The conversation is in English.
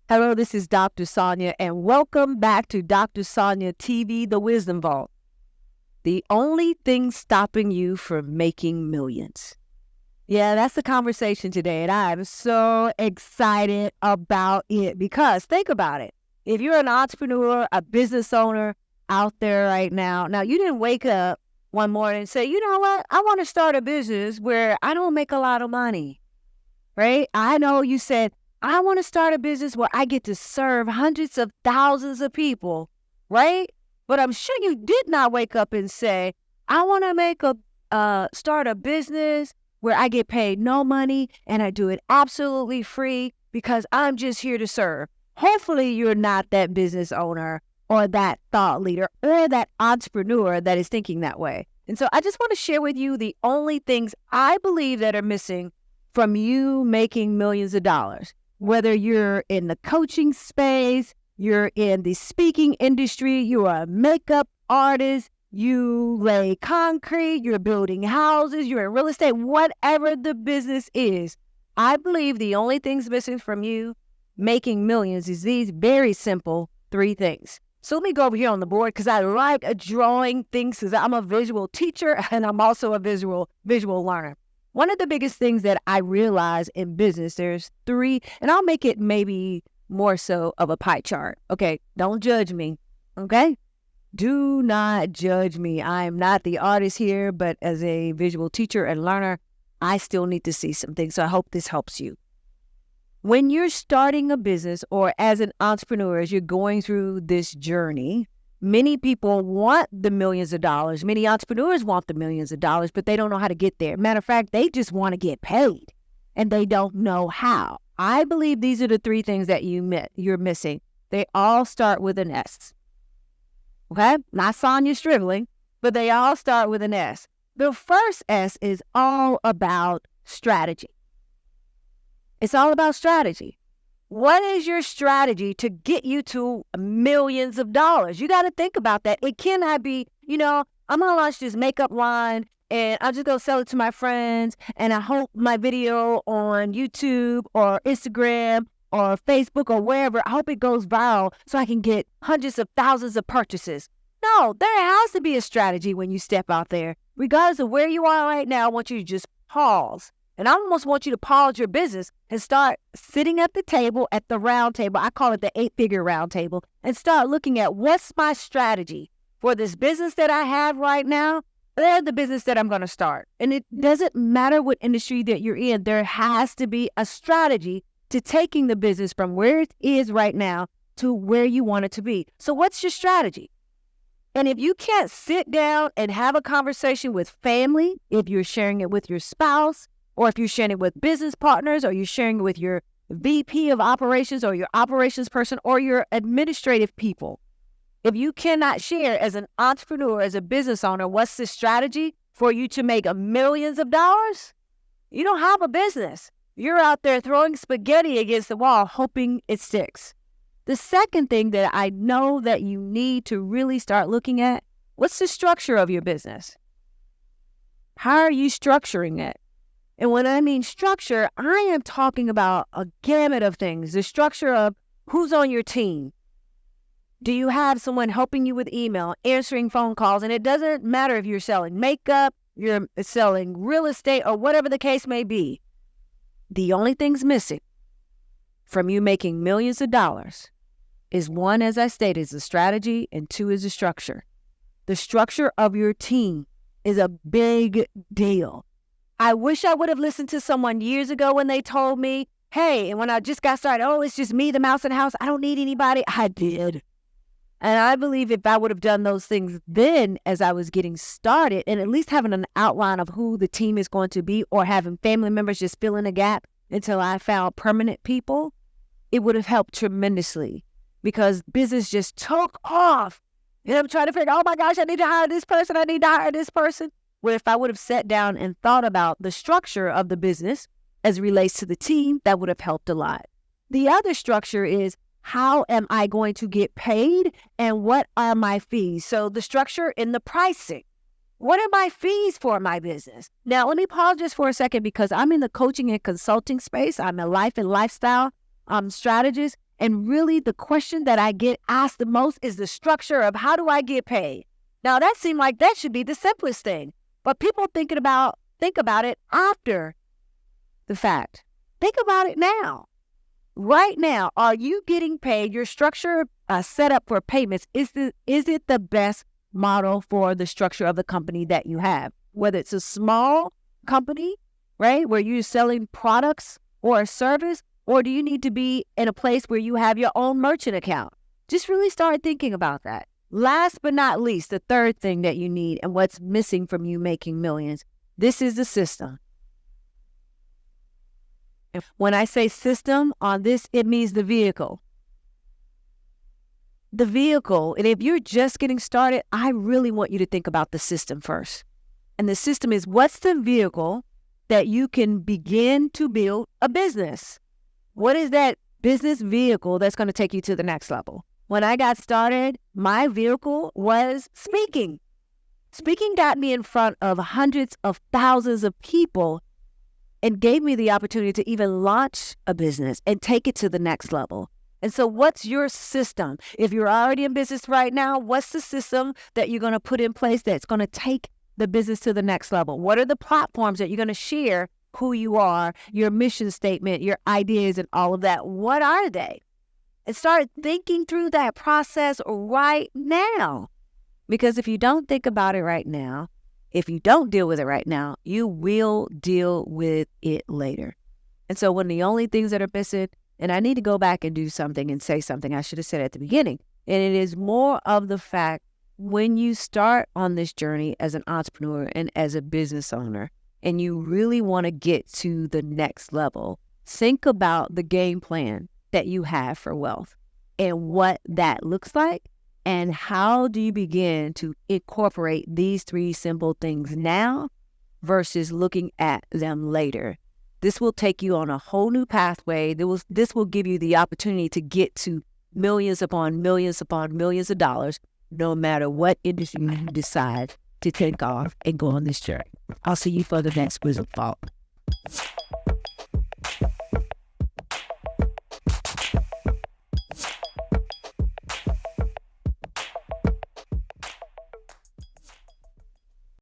Hello, this is Dr. Sonja, and welcome back to Dr. Sonja TV, The Wisdom Vault. The only thing stopping you from making millions. Yeah, that's the conversation today, and I'm so excited about it because think about it. If you're an entrepreneur, a business owner out there right now, you didn't wake up one morning and say, you know what, I want to start a business where I don't make a lot of money, right? I know you said, I want to start a business where I get to serve hundreds of thousands of people, right? But I'm sure you did not wake up and say, I want to start a business where I get paid no money and I do it absolutely free because I'm just here to serve. Hopefully you're not that business owner or that thought leader or that entrepreneur that is thinking that way. And so I just want to share with you the only things I believe that are missing from you making millions of dollars. Whether you're in the coaching space, you're in the speaking industry, you're a makeup artist, you lay concrete, you're building houses, you're in real estate, whatever the business is, I believe the only things missing from you making millions is these very simple 3 things. So let me go over here on the board because I like drawing things because I'm a visual teacher and I'm also a visual learner. One of the biggest things that I realize in business, there's 3, and I'll make it maybe more so of a pie chart. Okay, don't judge me, okay? Do not judge me. I am not the artist here, but as a visual teacher and learner, I still need to see some things, so I hope this helps you. When you're starting a business or as an entrepreneur, as you're going through this journey, many people want the millions of dollars. Many entrepreneurs want the millions of dollars, but they don't know how to get there. Matter of fact, they just want to get paid, and they don't know how. I believe these are the 3 things that you're missing. They all start with an S. Okay? Not Sonja Stribling, but they all start with an S. The first S is all about strategy. It's all about strategy. What is your strategy to get you to millions of dollars? You got to think about that. It cannot be, I'm going to launch this makeup line and I'm just going to sell it to my friends. And I hope my video on YouTube or Instagram or Facebook or wherever, I hope it goes viral so I can get hundreds of thousands of purchases. No, there has to be a strategy when you step out there. Regardless of where you are right now, I want you to just pause. And I almost want you to pause your business and start sitting at the table, at the round table. I call it the 8-figure round table, and start looking at what's my strategy for this business that I have right now. They're the business that I'm going to start. And it doesn't matter what industry that you're in. There has to be a strategy to taking the business from where it is right now to where you want it to be. So what's your strategy? And if you can't sit down and have a conversation with family, if you're sharing it with your spouse, or if you're sharing it with business partners, or you're sharing it with your VP of operations or your operations person or your administrative people. If you cannot share as an entrepreneur, as a business owner, what's the strategy for you to make millions of dollars? You don't have a business. You're out there throwing spaghetti against the wall, hoping it sticks. The second thing that I know that you need to really start looking at, what's the structure of your business? How are you structuring it? And when I mean structure, I am talking about a gamut of things. The structure of who's on your team. Do you have someone helping you with email, answering phone calls? And it doesn't matter if you're selling makeup, you're selling real estate, or whatever the case may be. The only things missing from you making millions of dollars is 1, as I stated, is the strategy, and 2 is the structure. The structure of your team is a big deal. I wish I would have listened to someone years ago when they told me, hey, and when I just got started, it's just me, the mouse in the house. I don't need anybody. I did. And I believe if I would have done those things then as I was getting started and at least having an outline of who the team is going to be or having family members just fill in a gap until I found permanent people, it would have helped tremendously because business just took off. And I'm trying to figure, oh my gosh, I need to hire this person. I need to hire this person. Where if I would have sat down and thought about the structure of the business as it relates to the team, that would have helped a lot. The other structure is how am I going to get paid and what are my fees? So the structure in the pricing. What are my fees for my business? Now, let me pause just for a second because I'm in the coaching and consulting space. I'm a life and lifestyle strategist. And really the question that I get asked the most is the structure of how do I get paid? Now that seemed like that should be the simplest thing, but people think about it after the fact. Think about it now. Right now, are you getting paid? Your structure set up for payments, is it the best model for the structure of the company that you have? Whether it's a small company, right, where you're selling products or a service, or do you need to be in a place where you have your own merchant account? Just really start thinking about that. Last but not least, the third thing that you need and what's missing from you making millions, this is the system. When I say system on this, it means the vehicle. The vehicle, and if you're just getting started, I really want you to think about the system first. And the system is, what's the vehicle that you can begin to build a business? What is that business vehicle that's going to take you to the next level? When I got started, my vehicle was speaking. Speaking got me in front of hundreds of thousands of people and gave me the opportunity to even launch a business and take it to the next level. And so what's your system? If you're already in business right now, what's the system that you're going to put in place that's going to take the business to the next level? What are the platforms that you're going to share who you are, your mission statement, your ideas, and all of that? What are they? And start thinking through that process right now. Because if you don't think about it right now, if you don't deal with it right now, you will deal with it later. And so one of the only things that are missing, and I need to go back and do something and say something I should have said at the beginning, and it is more of the fact when you start on this journey as an entrepreneur and as a business owner, and you really want to get to the next level, think about the game plan that you have for wealth and what that looks like. And how do you begin to incorporate these three simple things now versus looking at them later? This will take you on a whole new pathway. This will give you the opportunity to get to millions upon millions upon millions of dollars, no matter what industry you decide to take off and go on this journey. I'll see you for the next Wisdom Vault.